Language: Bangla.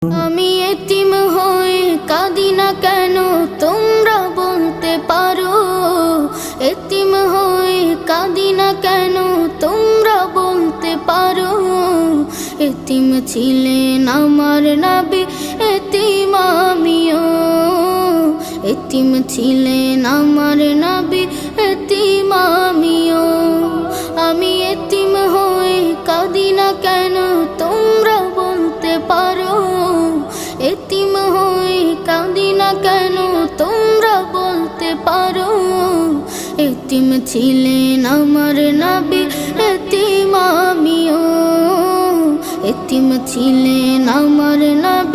আমি এতিম হয়ে কাঁদি না কেন তোমরা বলতে পারো, এতিম হয়ে কাঁদি না কেন তোমরা বলতে পারো। এতিম ছিলেন আমার নবী, এতিম আমিও। এতিম ছিলেন আমার নবী, এতিম আমিও। আমি এতিম হয়ে কাঁদি না কেন তোমরা বলতে পারো, এতিম হয়ে কাঁদি না কেন তোমরা বলতে পারো। এতিম ছিলেন আমার নবী, এতিম আমিও। এতিম ছিলেন আমার নবী।